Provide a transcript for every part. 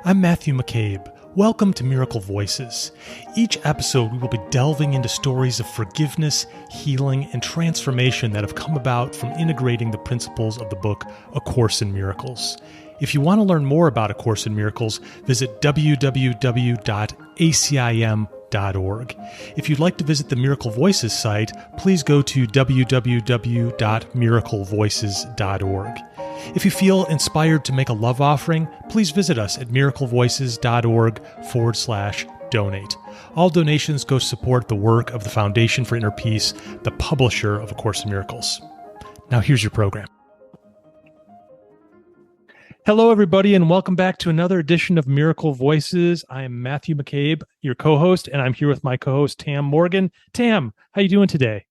I'm Matthew McCabe. Welcome to Miracle Voices. Each episode, we will be delving into stories of forgiveness, healing, and transformation that have come about from integrating the principles of the book A Course in Miracles. If you want to learn more about A Course in Miracles, visit www.acim.org. If you'd like to visit the Miracle Voices site, please go to www.miraclevoices.org. If you feel inspired to make a love offering, please visit us at miraclevoices.org/donate. All donations go to support the work of the Foundation for Inner Peace, the publisher of A Course in Miracles. Now here's your program. Hello, everybody, and welcome back to another edition of Miracle Voices. I am Matthew McCabe, your co-host, and I'm here with my co-host, Tam Morgan. Tam, how you doing today?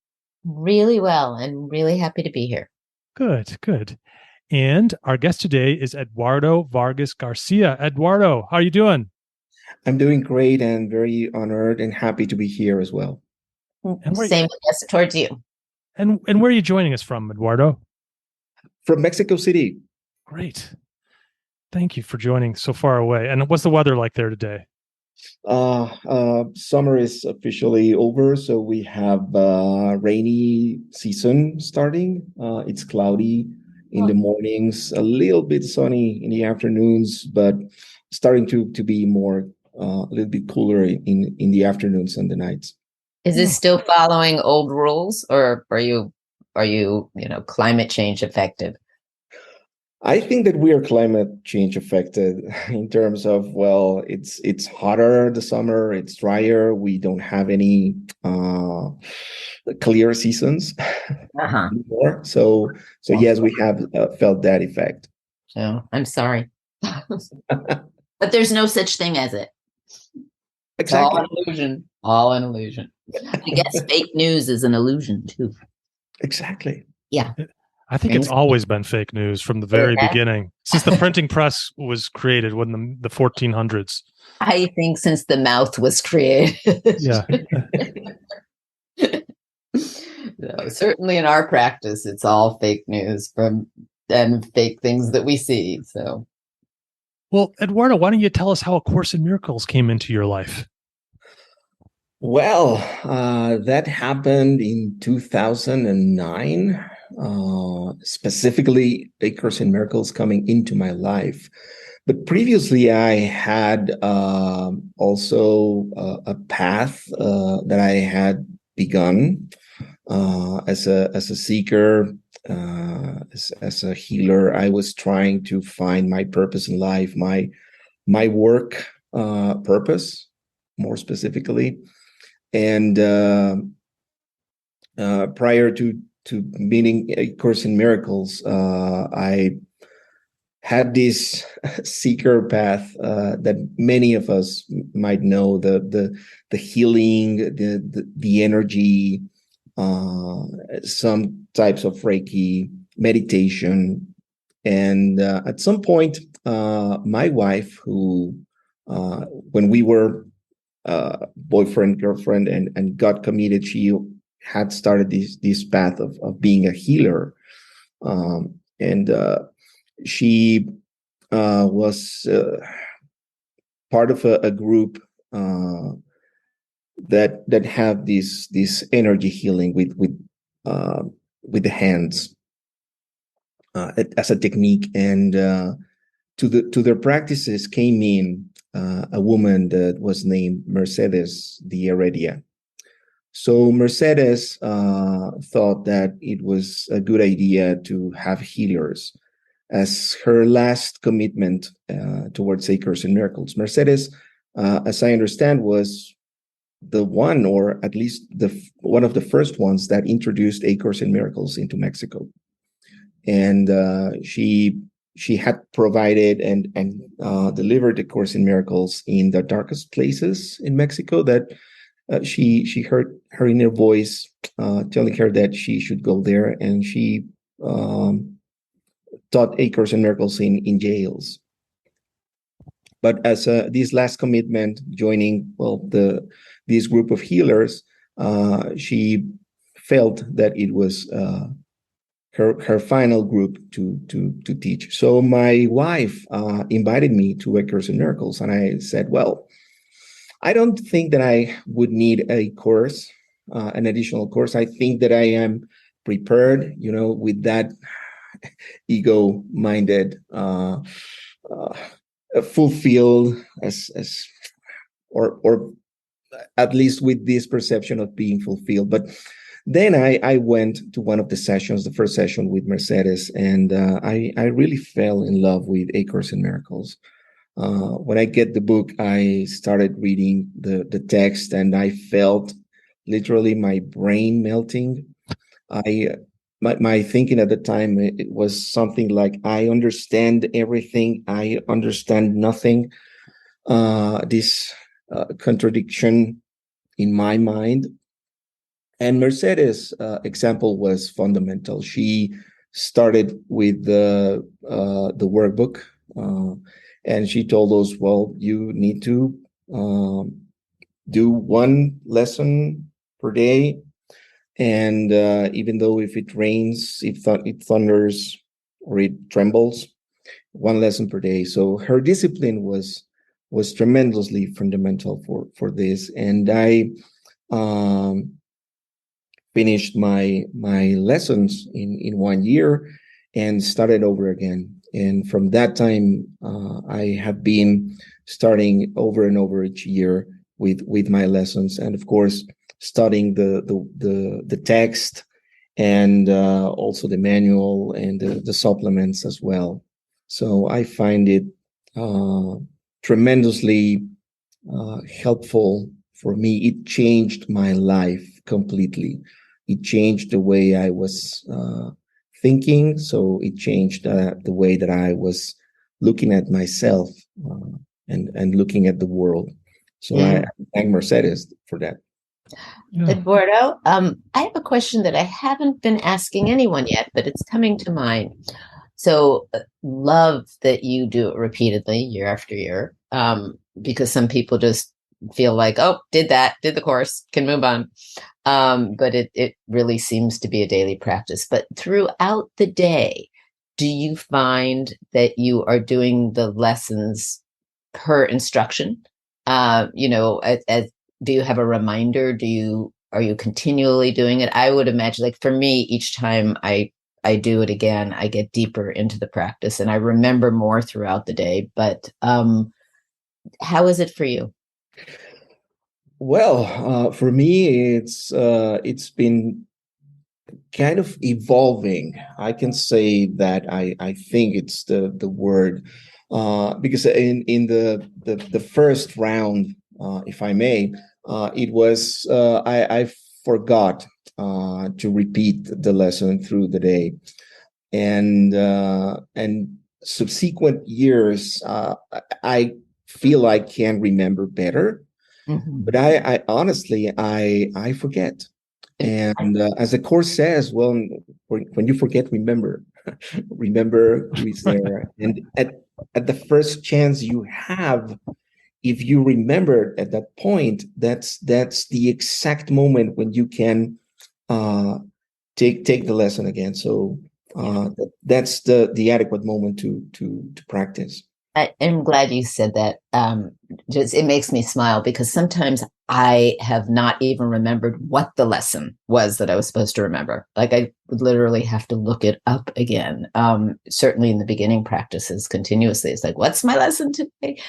Really well, and really happy to be here. Good, good. And our guest today is Eduardo Vargas-Garcia. Eduardo, how are you doing? I'm doing great and very honored and happy to be here as well. And same yes towards you. And where are you joining us from, Eduardo? From Mexico City. Great. Thank you for joining so far away. And what's the weather like there today? Summer is officially over, so we have rainy season starting. It's cloudy in the mornings, a little bit sunny in the afternoons, but starting to be more a little bit cooler in the afternoons and the nights. Is this still following old rules, or are you climate change affected? I think that we are climate change affected in terms of, well, it's hotter the summer, it's drier, we don't have any clear seasons anymore. So yes, we have felt that effect. So I'm sorry, but there's no such thing as it. Exactly. All an illusion. All an illusion. I guess fake news is an illusion too. Exactly. Yeah. I think it's always been fake news from the very beginning, since the printing press was created in the 1400s. I think since the mouth was created. Yeah. No, certainly in our practice, it's all fake news and fake things that we see. So, well, Eduardo, why don't you tell us how A Course in Miracles came into your life? Well, that happened in 2009. Specifically, A Course in Miracles coming into my life. But previously, I had also a path that I had begun as a seeker, as a healer. I was trying to find my purpose in life, my work purpose, more specifically. And prior to meeting A Course in Miracles, I had this seeker path that many of us might know, the healing, the energy, some types of Reiki, meditation. And at some point, my wife, who when we were boyfriend, girlfriend, and got committed, she had started this path of being a healer, and she was part of a group that have this energy healing with the hands as a technique, and to their practices came in a woman that was named Mercedes de Heredia. So Mercedes thought that it was a good idea to have healers as her last commitment towards A Course in Miracles. Mercedes, as I understand, was the one, or at least one of the first ones that introduced A Course in Miracles into Mexico. And she had provided and delivered A Course in Miracles in the darkest places in Mexico that she heard her inner voice telling her that she should go there, and she taught A Course in Miracles in jails. But as this last commitment, joining this group of healers, she felt that it was her final group to teach. So my wife invited me to A Course in Miracles, and I said, well, I don't think that I would need a course, an additional course. I think that I am prepared, with that ego-minded, fulfilled, as or at least with this perception of being fulfilled. But then I went to one of the sessions, the first session with Mercedes, and I really fell in love with A Course in Miracles. When I get the book, I started reading the text, and I felt literally my brain melting. My thinking at the time, it was something like, I understand everything, I understand nothing. This contradiction in my mind. And Mercedes' example was fundamental. She started with the workbook, and she told us, well, you need to do one lesson per day. And even though if it rains, if it thunders, or it trembles, one lesson per day. So her discipline was tremendously fundamental for this. And I finished my lessons in 1 year and started over again. And from that time, I have been starting over and over each year with my lessons, and of course studying the text, and also the manual and the supplements as well. So I find it tremendously helpful for me. It changed my life completely. It changed the way I was thinking. So it changed the way that I was looking at myself and looking at the world. So I thank Mercedes for that. Yeah. Eduardo, I have a question that I haven't been asking anyone yet, but it's coming to mind. So love that you do it repeatedly year after year, because some people just feel like, oh, did the course, can move on. But it really seems to be a daily practice. But throughout the day, do you find that you are doing the lessons per instruction? Do you have a reminder? Are you continually doing it? I would imagine, like for me, each time I do it again, I get deeper into the practice and I remember more throughout the day. But how is it for you? Well, for me, it's been kind of evolving. I can say that I think it's the word, because in the first round, if I may, it was I forgot to repeat the lesson through the day, and subsequent years, I feel I can remember better. Mm-hmm. But I honestly, I forget. And as the course says, well, when you forget, remember, remember who is there. And at the first chance you have, if you remember at that point, that's the exact moment when you can take the lesson again. So that's the adequate moment to practice. I'm glad you said that. It makes me smile because sometimes I have not even remembered what the lesson was that I was supposed to remember. Like I would literally have to look it up again. Certainly in the beginning practices continuously. It's like, what's my lesson today?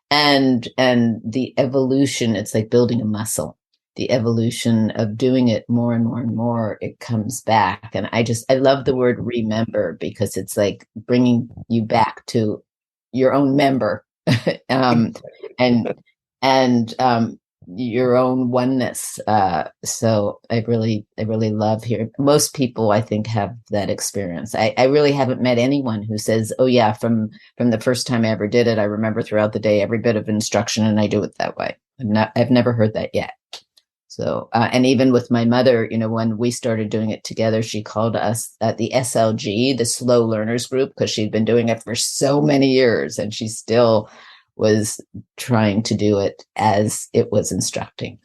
And the evolution, it's like building a muscle. The evolution of doing it more and more and more, it comes back. And I love the word remember because it's like bringing you back to your own member and your own oneness. So I really love hearing. Most people, I think, have that experience. I really haven't met anyone who says, oh yeah, from the first time I ever did it, I remember throughout the day every bit of instruction and I do it that way. I've never heard that yet. So, and even with my mother, when we started doing it together, she called us the SLG, the Slow Learners Group, because she'd been doing it for so many years and she still was trying to do it as it was instructing.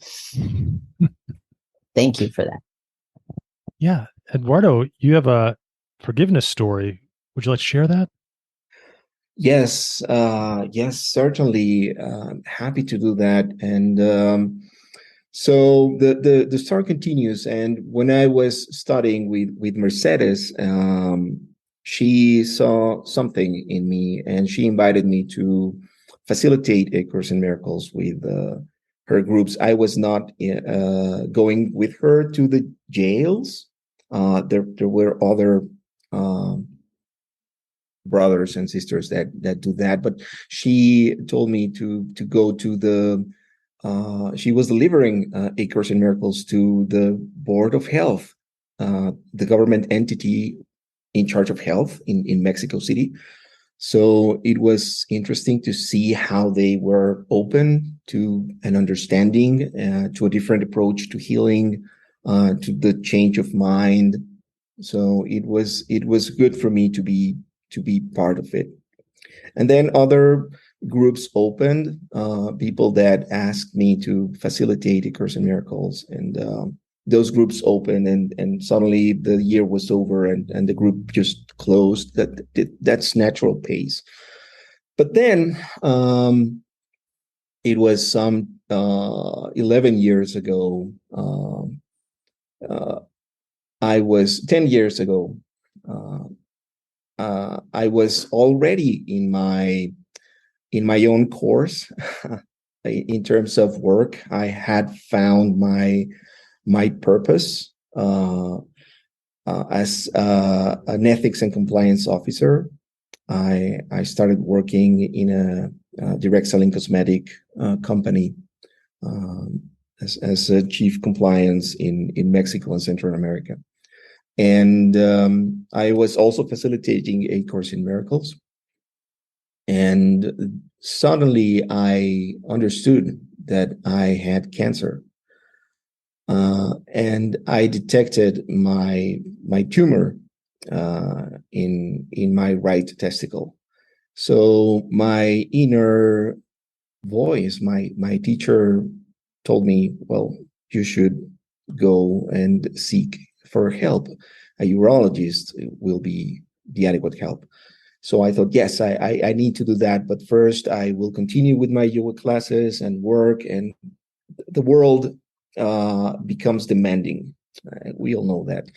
Thank you for that. Yeah. Eduardo, you have a forgiveness story. Would you like to share that? Yes, yes, certainly. Happy to do that. And so the story continues. And when I was studying with Mercedes, she saw something in me, and she invited me to facilitate A Course in Miracles with her groups. I was not going with her to the jails. There were other brothers and sisters that do that, but she told me to go to the she was delivering A Course in Miracles to the Board of Health, the government entity in charge of health in Mexico City. So it was interesting to see how they were open to an understanding, to a different approach to healing, to the change of mind. So it was good for me to be part of it. And then other groups opened, people that asked me to facilitate A Course in Miracles, and those groups opened, and suddenly the year was over, and the group just closed. That's natural pace. But then it was some 11 years ago. I was 10 years ago. I was already in my own course in terms of work. I had found my purpose as an ethics and compliance officer. I started working in a direct selling cosmetic company as a chief compliance in Mexico and Central America. And I was also facilitating A Course in Miracles. And suddenly I understood that I had cancer. And I detected my tumor in my right testicle. So my inner voice, my teacher told me, well, you should go and seek for help. A urologist will be the adequate help. So I thought, yes, I need to do that. But first, I will continue with my yoga classes and work. And the world becomes demanding. We all know that.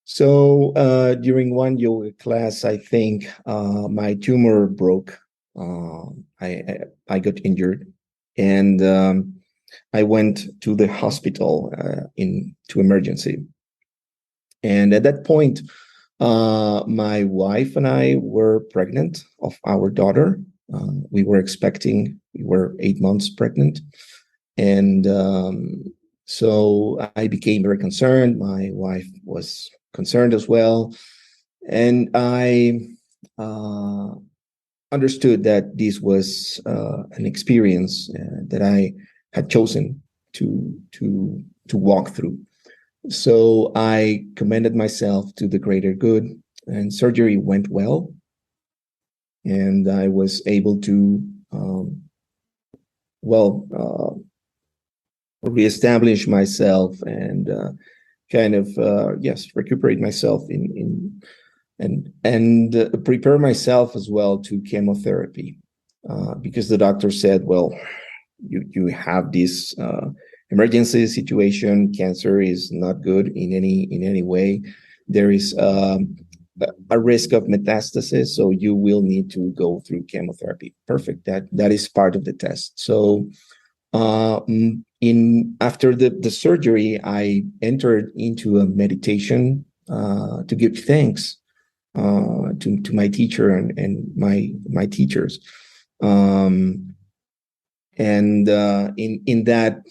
So during one yoga class, I think my tumor broke. I got injured, and I went to the hospital to emergency. And at that point, my wife and I were pregnant of our daughter. We were expecting. We were 8 months pregnant, and so I became very concerned. My wife was concerned as well, and I understood that this was an experience that I had chosen to walk through. So I commended myself to the greater good, and surgery went well, and I was able to reestablish myself and recuperate myself and prepare myself as well to chemotherapy, because the doctor said, well, you have this emergency situation. Cancer is not good in any way. There is a risk of metastasis, so you will need to go through chemotherapy. Perfect. That is part of the test. So after the surgery, I entered into a meditation to give thanks to my teacher and my teachers. And in that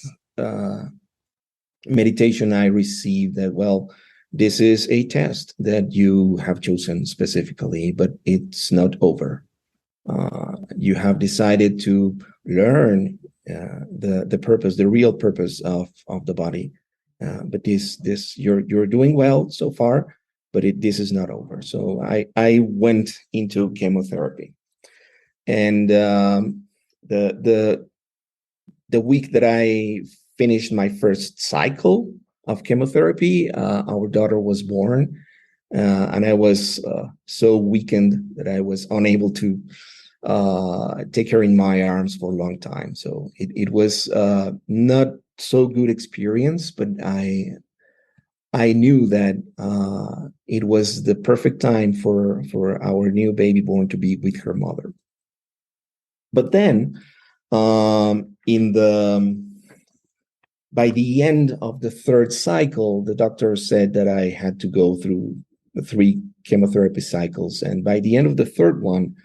meditation, I received that, well, this is a test that you have chosen specifically, but it's not over. You have decided to learn the purpose, the real purpose of the body. But this you're doing well so far, but this is not over. So I went into chemotherapy, and the week that I finished my first cycle of chemotherapy, our daughter was born, And I was so weakened that I was unable to take her in my arms for a long time. So it was not so good experience, but I knew that it was the perfect time for our new baby born to be with her mother. But then, by the end of the third cycle, the doctor said that I had to go through the 3 chemotherapy cycles, and by the end of the third one,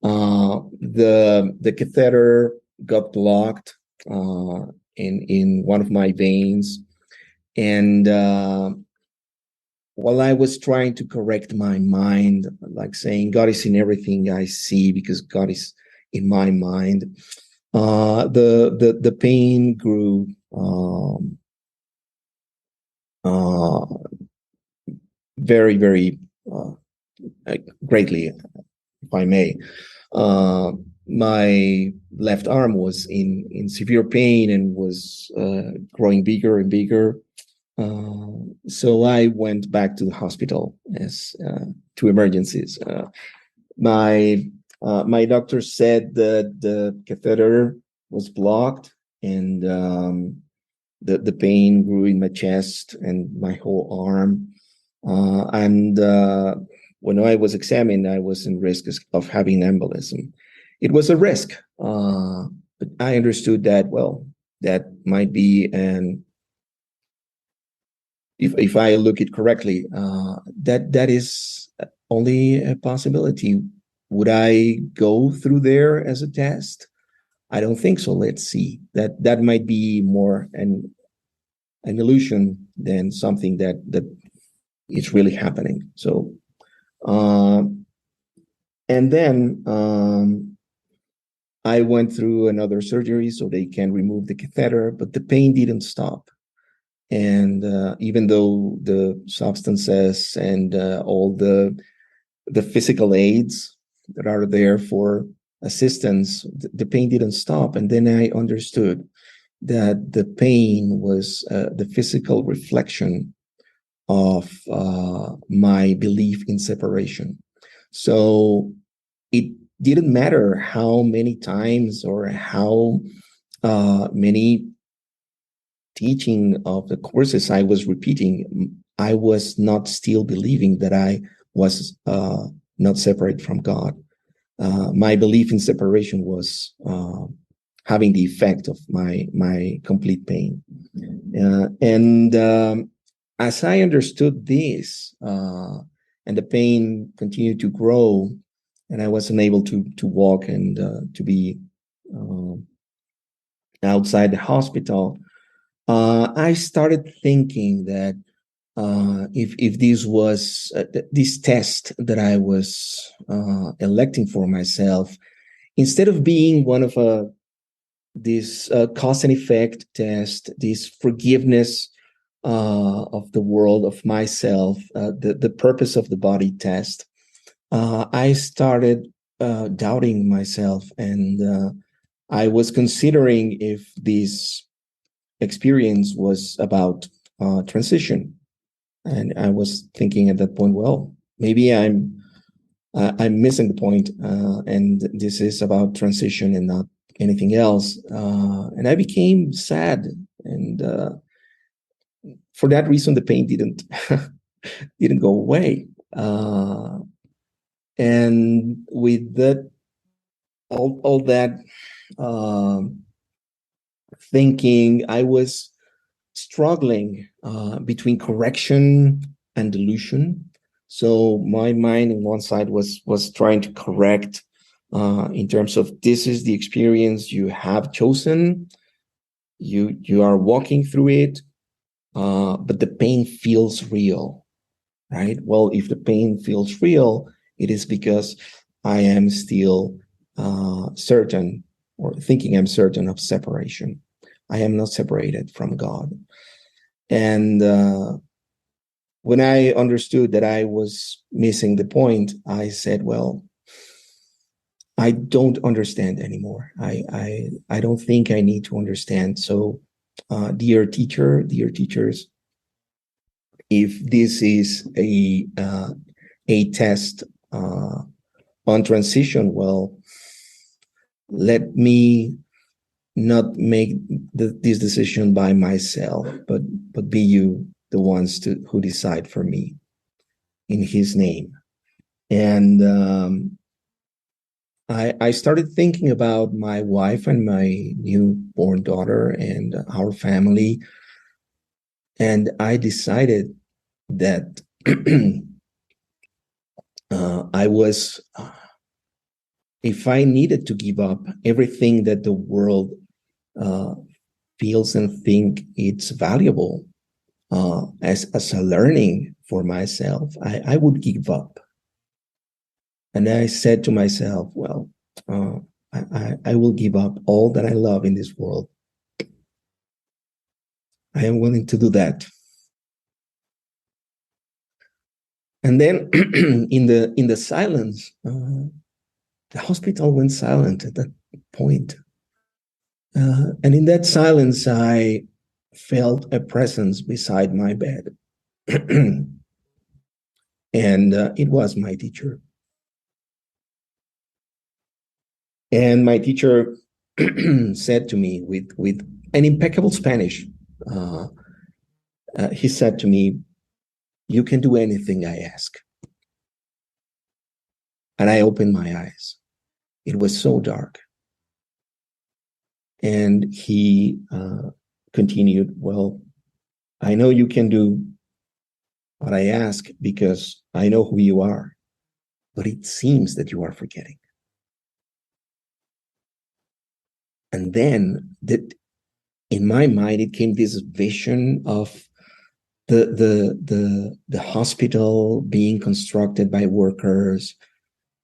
the catheter got blocked in one of my veins, and while I was trying to correct my mind, like saying God is in everything I see because God is in my mind, the pain grew very, very greatly, if I may. My left arm was in severe pain and was growing bigger and bigger. So I went back to the hospital to emergencies. My doctor said that the catheter was blocked, and the pain grew in my chest and my whole arm. And when I was examined, I was in risk of having embolism. It was a risk, but I understood that, well, that might be if I look it correctly, that is only a possibility. Would I go through there as a test? I don't think so. Let's see. That might be more an illusion than something that is really happening. So, and then I went through another surgery so they can remove the catheter, but the pain didn't stop. And even though the substances and all the physical aids that are there for assistance, the pain didn't stop. And then I understood that the pain was the physical reflection of my belief in separation. So it didn't matter how many times or how many teaching of the courses I was repeating, I was not still believing that I was not separate from God. My belief in separation was having the effect of my complete pain. And as I understood this, and the pain continued to grow, and I was unable to walk and to be outside the hospital, I started thinking that if this was this test that I was electing for myself, instead of being one of this cause and effect test, this forgiveness of the world, of myself, the purpose of the body test, I started doubting myself, and I was considering if this experience was about transition. And I was thinking at that point, well, maybe I'm missing the point, and this is about transition and not anything else. And I became sad, and for that reason, the pain didn't didn't go away. And with that, all that thinking, I was struggling between correction and delusion. So my mind on one side was trying to correct in terms of this is the experience you have chosen. You are walking through it, but the pain feels real, right? Well, if the pain feels real, it is because I am still certain, or thinking I'm certain, of separation. I am not separated from God. And when I understood that I was missing the point, I said, well, I don't understand anymore. I don't think I need to understand. So, dear teachers, if this is a test on transition, well, let me not make this decision by myself, but be you the ones who decide for me in His name. And I started thinking about my wife and my newborn daughter and our family, and I decided that I was, if I needed to give up everything that the world feels and think it's valuable as a learning for myself, I would give up. And I said to myself, well, I will give up all that I love in this world. I am willing to do that. And then in the silence, the hospital went silent at that point. And in that silence, I felt a presence beside my bed. And it was my teacher. And my teacher said to me with an impeccable Spanish, he said to me, "You can do anything I ask." And I opened my eyes. It was so dark. And he continued, "Well, I know you can do what I ask because I know who you are, but it seems that you are forgetting." And then that in my mind, it came this vision of the hospital being constructed by workers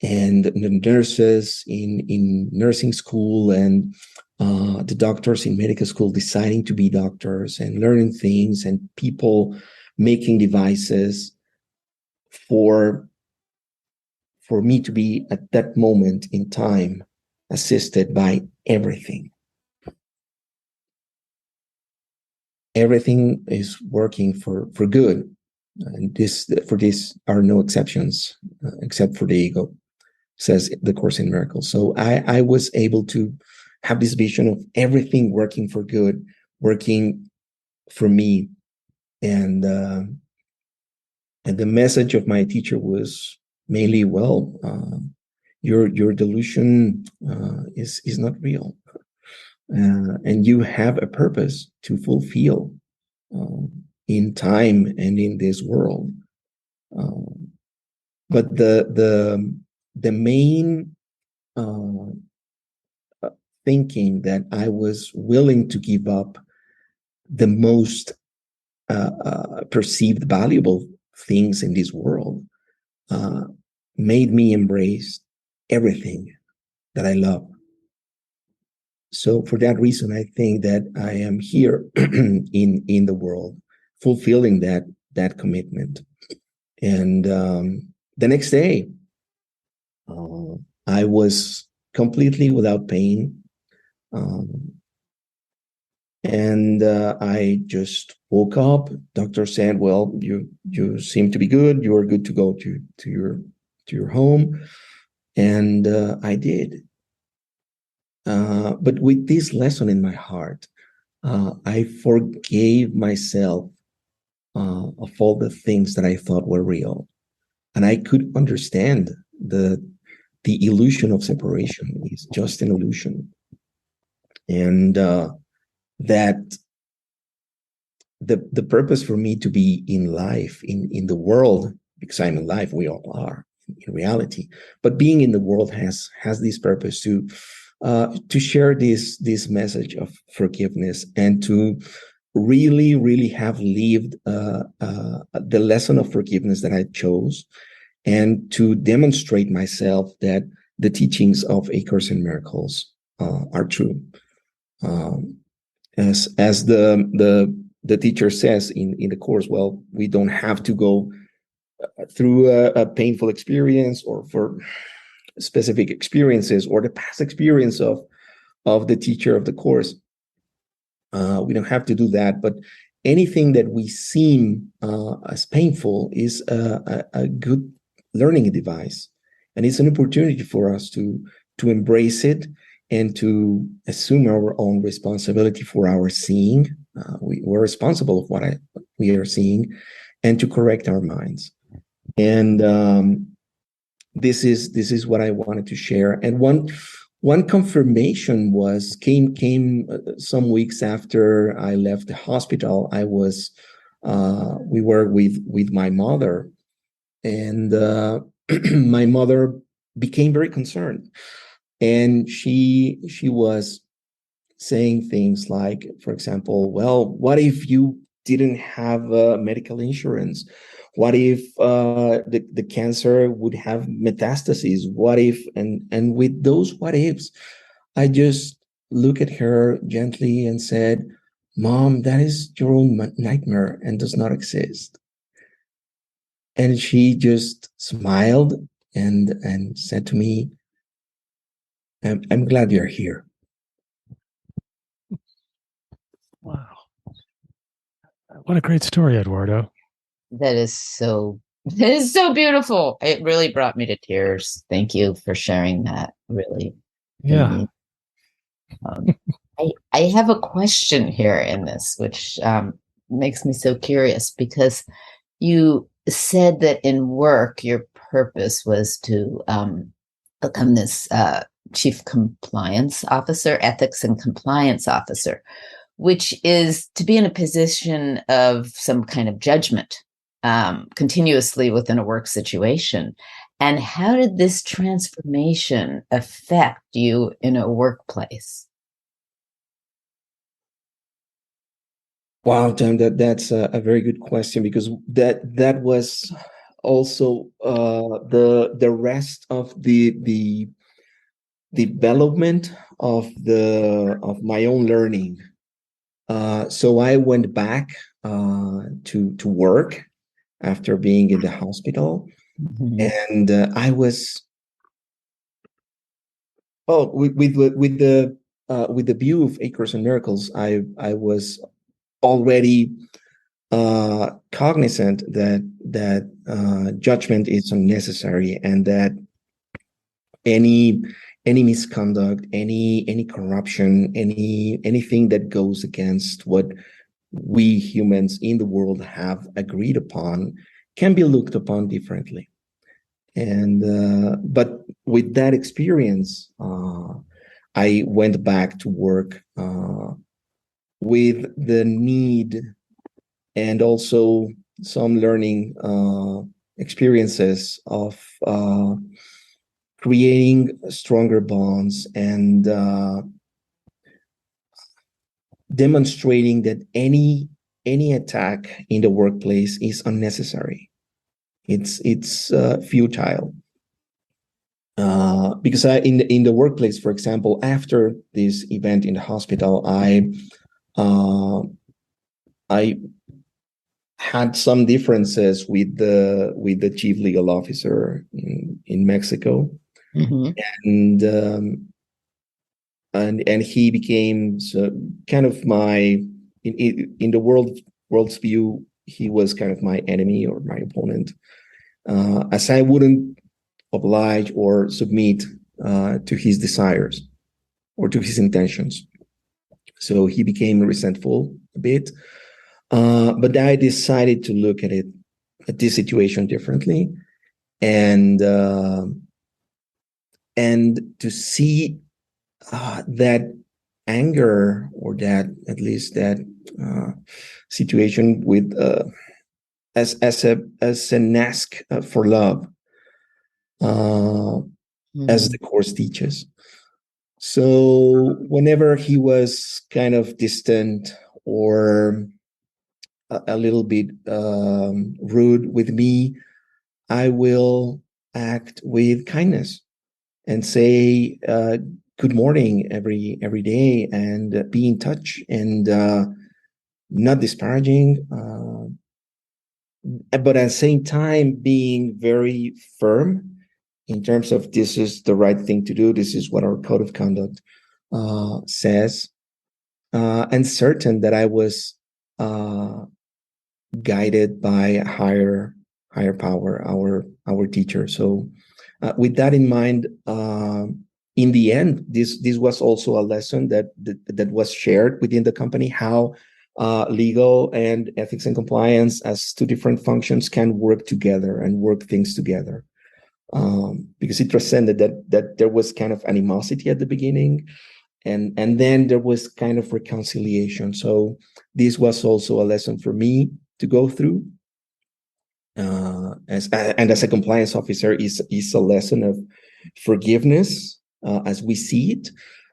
and the nurses in nursing school and the doctors in medical school deciding to be doctors and learning things, and people making devices for me to be at that moment in time assisted by everything. Everything is working for good. And for this are no exceptions, except for the ego, says the Course in Miracles. So I was able to have this vision of everything working for good, working for me. And the message of my teacher was mainly, well, your delusion is not real. And you have a purpose to fulfill in time and in this world. But the main thinking that I was willing to give up the most perceived valuable things in this world made me embrace everything that I love. So for that reason, I think that I am here in the world, fulfilling that commitment. And the next day, I was completely without pain. And I just woke up. Doctor said, "Well, you seem to be good. You are good to go to your home." And I did. But with this lesson in my heart, I forgave myself of all the things that I thought were real, and I could understand the illusion of separation is just an illusion, and that the purpose for me to be in life, in the world, because I'm alive, we all are in reality, but being in the world has this purpose to share this message of forgiveness and to really have lived the lesson of forgiveness that I chose, and to demonstrate myself that the teachings of A Course in Miracles are true. As the teacher says in the course, well, we don't have to go through a painful experience or for specific experiences or the past experience of the teacher of the course. We don't have to do that, but anything that we seem as painful is a good learning device, and it's an opportunity for us to embrace it and to assume our own responsibility for our seeing. We're responsible of what we are seeing, and to correct our minds. And this is what I wanted to share. And one confirmation came some weeks after I left the hospital. We were with my mother, and my mother became very concerned, and she was saying things like, for example, well, what if you didn't have medical insurance? What if the cancer would have metastases? What if, and with those what ifs, I just look at her gently and said, Mom, that is your own nightmare and does not exist. And she just smiled and said to me, I'm glad you're here. Wow. What a great story, Eduardo. That is so beautiful. It really brought me to tears. Thank you for sharing that. Really. Yeah. I have a question here in this, which makes me so curious, because you said that in work, your purpose was to become this chief compliance officer, ethics and compliance officer, which is to be in a position of some kind of judgment continuously within a work situation. And how did this transformation affect you in a workplace? Wow, Tam, that's a very good question, because that was also the rest of the development of my own learning. So I went back to work after being in the hospital, and I was with the view of Acres and Miracles. I was already cognizant that judgment is unnecessary, and that any misconduct, any corruption, anything that goes against what we humans in the world have agreed upon can be looked upon differently. And but with that experience, I went back to work with the need, and also some learning experiences of creating stronger bonds, and demonstrating that any attack in the workplace is unnecessary. It's futile. Because in the workplace, for example, after this event in the hospital, I had some differences with the chief legal officer in Mexico, and he became kind of my in the world's view. He was kind of my enemy or my opponent, as I wouldn't oblige or submit to his desires or to his intentions. So he became resentful a bit. But I decided to look at this situation differently, and to see that anger, or that at least that situation with as an ask for love, as the course teaches. So whenever he was kind of distant or a little bit rude with me, I will act with kindness and say good morning every day, and be in touch, and not disparaging, but at the same time being very firm in terms of, this is the right thing to do, this is what our code of conduct says, and certain that I was guided by a higher power, our teacher. So with that in mind, in the end, this was also a lesson that was shared within the company, how legal and ethics and compliance as two different functions can work together and work things together. Because it transcended that there was kind of animosity at the beginning, and then there was kind of reconciliation. So this was also a lesson for me to go through. As a compliance officer, is a lesson of forgiveness as we see it,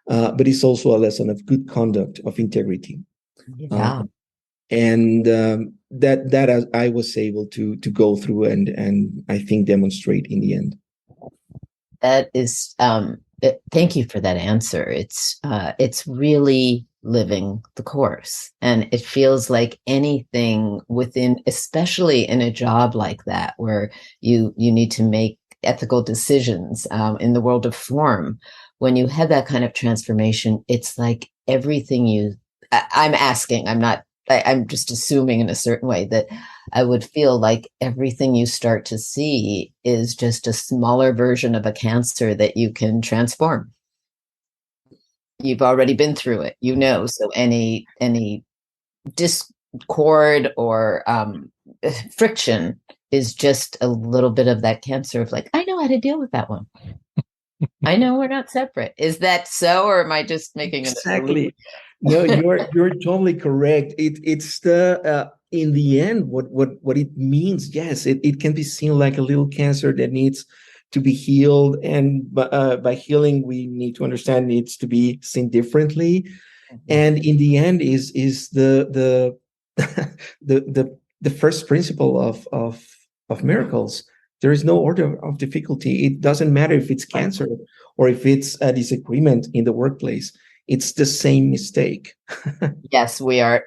but it's also a lesson of good conduct, of integrity. Yeah. That I was able to go through and I think demonstrate in the end. That is, thank you for that answer. It's really living the course, and it feels like anything within, especially in a job like that, where you need to make ethical decisions in the world of form. When you have that kind of transformation, it's like everything I'm just assuming in a certain way that I would feel like everything you start to see is just a smaller version of a cancer that you can transform. You've already been through it, so any discord or friction is just a little bit of that cancer of like, I know how to deal with that one. I know we're not separate. Is that so, or am I just making exactly? No, you're totally correct. It's the in the end what it means. Yes, it can be seen like a little cancer that needs to be healed, and by healing we need to understand it needs to be seen differently. Mm-hmm. And in the end is the the first principle of miracles. There is no order of difficulty. It doesn't matter if it's cancer or if it's a disagreement in the workplace. It's the same mistake. Yes, we are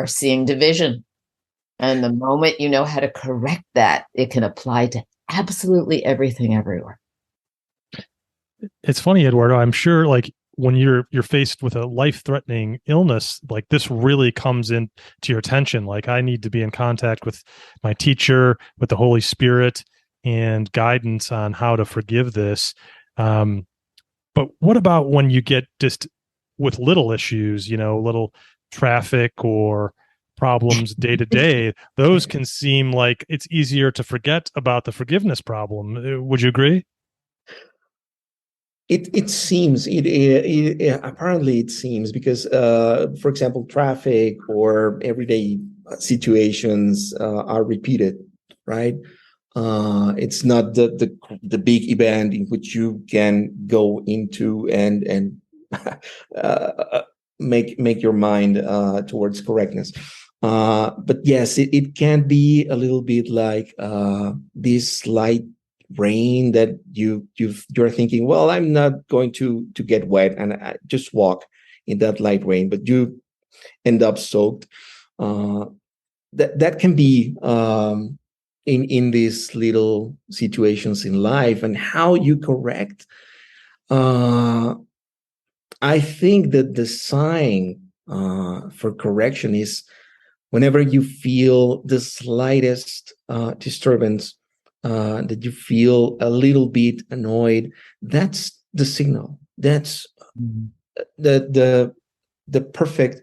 seeing division. And the moment you know how to correct that, it can apply to absolutely everything everywhere. It's funny, Eduardo. I'm sure like when you're faced with a life-threatening illness, like this really comes into your attention. Like I need to be in contact with my teacher, with the Holy Spirit, and guidance on how to forgive this. But what about when you get just with little issues, little traffic or problems day to day? Those can seem like it's easier to forget about the forgiveness problem. Would you agree? It seems apparently it seems because for example, traffic or everyday situations are repeated, right? It's not the big event in which you can go into and make your mind towards correctness. But yes, it can be a little bit like this light rain that you're thinking, well, I'm not going to get wet, and I just walk in that light rain, but you end up soaked. That can be in these little situations in life, and how you correct. I think that the sign for correction is whenever you feel the slightest disturbance, that you feel a little bit annoyed. That's the signal. That's the perfect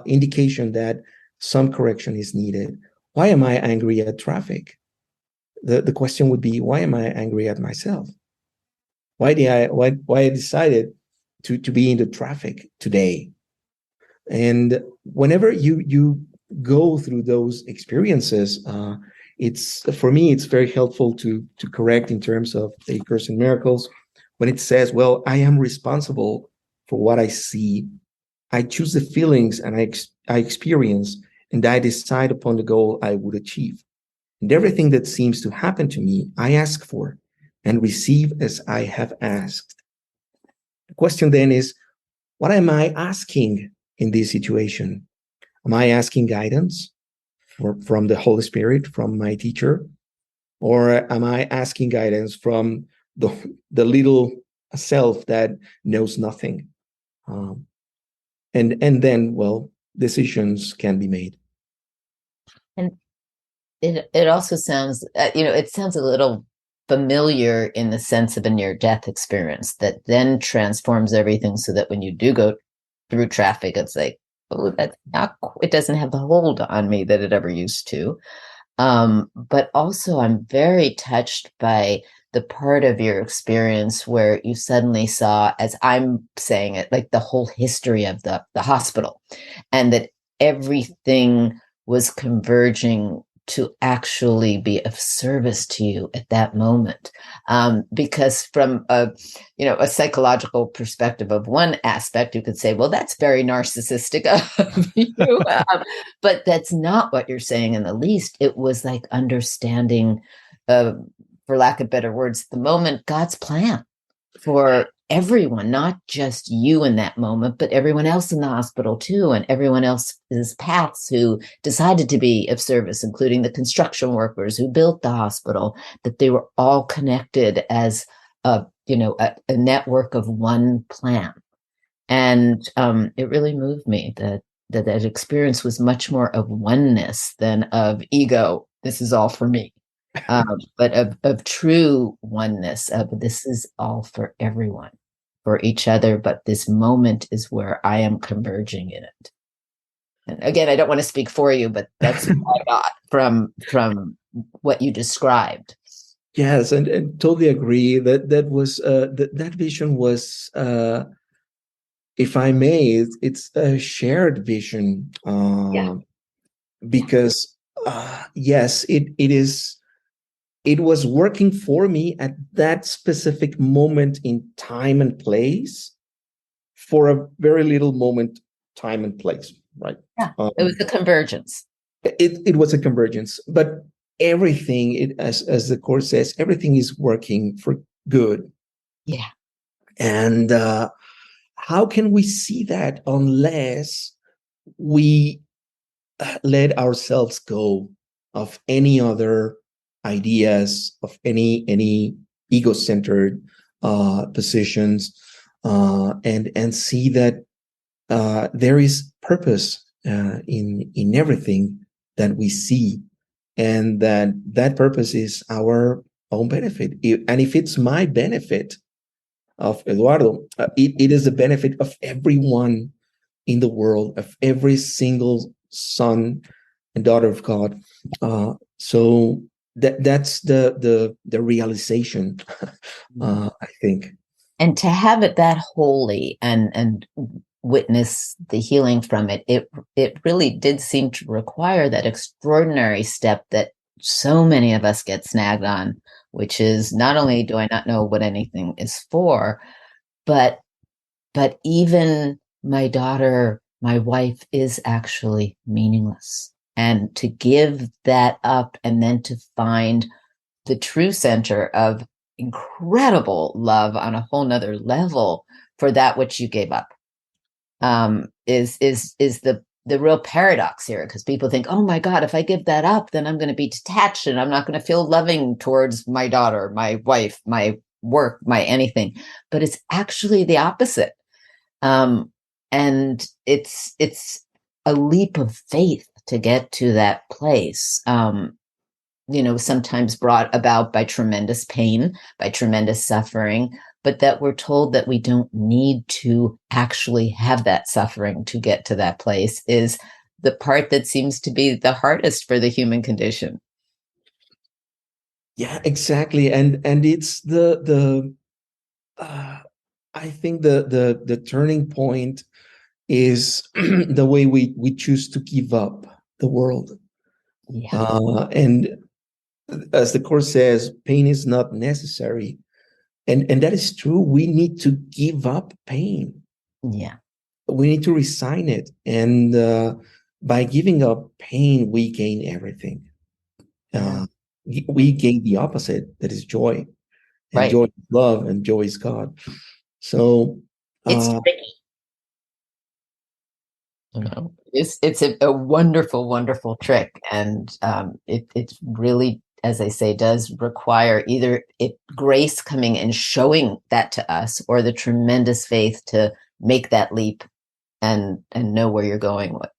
indication that some correction is needed. Why am I angry at traffic? The question would be, why am I angry at myself? Why I decided to be in the traffic today? And whenever you go through those experiences, it's for me, it's very helpful to correct in terms of the Course in Miracles when it says, well, I am responsible for what I see. I choose the feelings and I experience, and I decide upon the goal I would achieve. And everything that seems to happen to me, I ask for and receive as I have asked. The question then is, what am I asking in this situation? Am I asking guidance from the Holy Spirit, from my teacher? Or am I asking guidance from the little self that knows nothing? And then, well, decisions can be made. And it also sounds, it sounds a little familiar in the sense of a near-death experience that then transforms everything so that when you do go through traffic, it's like, oh, that's not, it doesn't have the hold on me that it ever used to. But also I'm very touched by the part of your experience where you suddenly saw, as I'm saying it, like the whole history of the hospital, and that everything was converging to actually be of service to you at that moment. Because from a psychological perspective of one aspect, you could say, well, that's very narcissistic of you. But that's not what you're saying in the least. It was like understanding, for lack of better words, the moment, God's plan for everyone, not just you in that moment, but everyone else in the hospital too, and everyone else's paths who decided to be of service, including the construction workers who built the hospital, that they were all connected as a network of one plan. And it really moved me that experience was much more of oneness than of ego. This is all for me. But of true oneness, of this is all for everyone, for each other, but this moment is where I am converging in it. And again, I don't want to speak for you, but that's what I got from what you described. Yes, and totally agree that was that vision was, if I may, it's a shared vision, because yes, it is. It was working for me at that specific moment in time and place for a very little moment, time and place, right? Yeah, it was a convergence. It was a convergence, but everything, as the Course says, everything is working for good. Yeah. And how can we see that unless we let ourselves go of any other ideas, of any ego-centered positions, and see that there is purpose in everything that we see, and that purpose is our own benefit. And if it's my benefit of Eduardo, it is the benefit of everyone in the world, of every single son and daughter of God. So that's the realization, I think. And to have it that holy and witness the healing from it, it really did seem to require that extraordinary step that so many of us get snagged on, which is not only do I not know what anything is for, but even my daughter, my wife, is actually meaningless. And to give that up and then to find the true center of incredible love on a whole nother level for that which you gave up, is the real paradox here. Because people think, oh my God, if I give that up, then I'm going to be detached and I'm not going to feel loving towards my daughter, my wife, my work, my anything. But it's actually the opposite. And it's a leap of faith to get to that place. Sometimes brought about by tremendous pain, by tremendous suffering, but that we're told that we don't need to actually have that suffering to get to that place is the part that seems to be the hardest for the human condition. Yeah, exactly. And it's I think the turning point is the way we choose to give up the world. Yeah. And as the Course says, pain is not necessary. And that is true. We need to give up pain. Yeah. We need to resign it. And by giving up pain, we gain everything. We gain the opposite, that is joy. And right. Joy is love, and joy is God. So it's tricky. It's a wonderful, wonderful trick. And it's really, as I say, does require either grace coming and showing that to us, or the tremendous faith to make that leap and know where you're going with,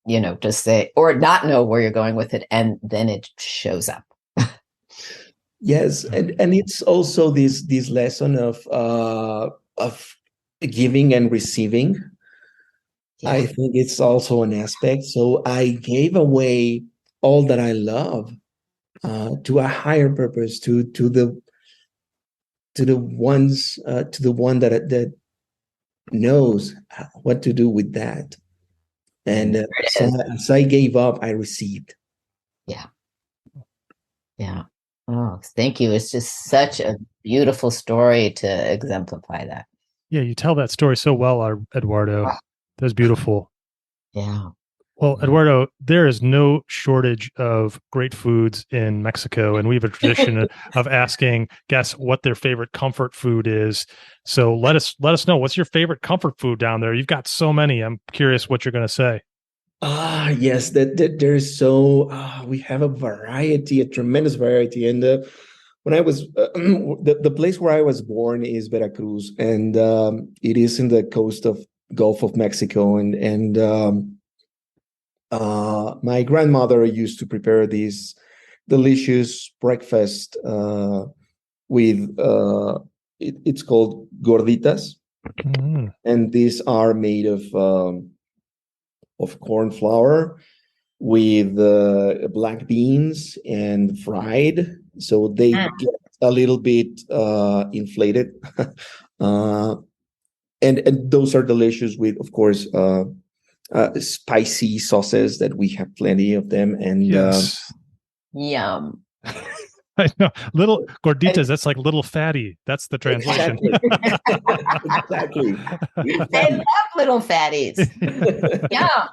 just say, or not know where you're going with it, and then it shows up. Yes, and it's also this lesson of giving and receiving. Yeah. I think it's also an aspect. So I gave away all that I love to a higher purpose, to the one that knows what to do with that. And as I gave up, I received. Yeah. Yeah. Oh, thank you. It's just such a beautiful story to exemplify that. Yeah, you tell that story so well, Eduardo. That's beautiful. Yeah. Well, Eduardo, there is no shortage of great foods in Mexico, and we have a tradition of asking guests what their favorite comfort food is. So let us know, what's your favorite comfort food down there? You've got so many. I'm curious what you're going to say. Yes, that there is so we have a tremendous variety, and when I was the place where I was born is Veracruz, and it is in the coast of Gulf of Mexico, and my grandmother used to prepare this delicious breakfast with it's called gorditas, and these are made of corn flour with black beans and fried, so they get a little bit inflated, and those are delicious with, of course, spicy sauces that we have plenty of them. And yes. Yum. I know. Little gorditas, that's like little fatty. That's the translation. Exactly. I love little fatties. Yeah.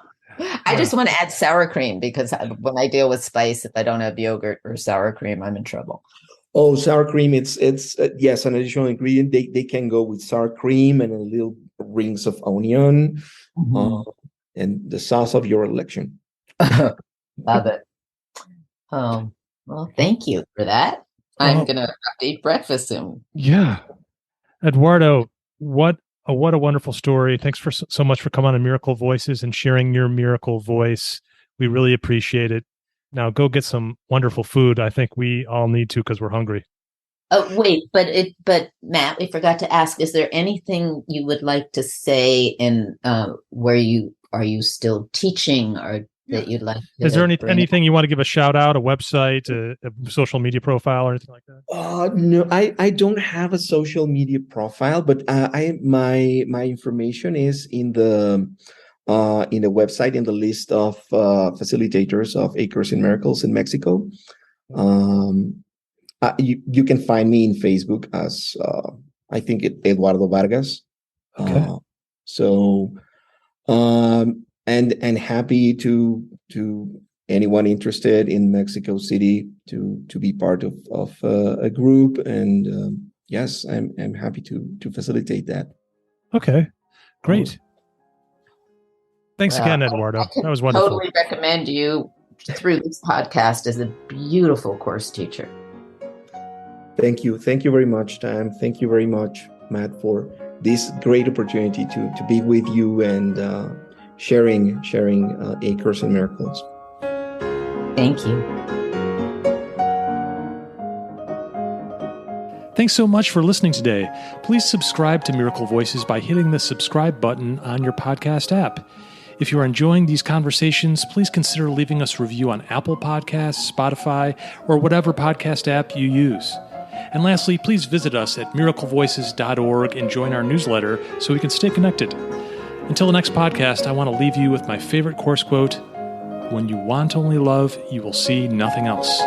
I just want to add sour cream, because when I deal with spice, if I don't have yogurt or sour cream, I'm in trouble. Oh, sour cream! It's yes, an additional ingredient. They can go with sour cream and a little rings of onion, and the sauce of your election. Love it. Well, thank you for that. I'm gonna have to eat breakfast soon. Yeah, Eduardo, what a wonderful story. Thanks so much for coming on Miracle Voices and sharing your miracle voice. We really appreciate it. Now go get some wonderful food. I think we all need to, because we're hungry. Oh, wait, but Matt, we forgot to ask, is there anything you would like to say in where are you still teaching, or that you'd like to? Is there anything you want to give a shout out, a website, a social media profile, or anything like that? No, I don't have a social media profile, but my information is in the website, in the list of facilitators of A Course in Miracles in Mexico. You can find me in Facebook as I think Eduardo Vargas. Okay. And happy to anyone interested in Mexico City to be part of a group, and yes, I'm happy to facilitate that. Okay, great. Thanks again, Eduardo. That was wonderful. Totally recommend you through this podcast as a beautiful course teacher. Thank you very much, Tam. Thank you very much, Matt, for this great opportunity to be with you and sharing A Course in Miracles. Thank you. Thanks so much for listening today. Please subscribe to Miracle Voices by hitting the subscribe button on your podcast app. If you are enjoying these conversations, please consider leaving us a review on Apple Podcasts, Spotify, or whatever podcast app you use. And lastly, please visit us at miraclevoices.org and join our newsletter so we can stay connected. Until the next podcast, I want to leave you with my favorite course quote: "When you want only love, you will see nothing else."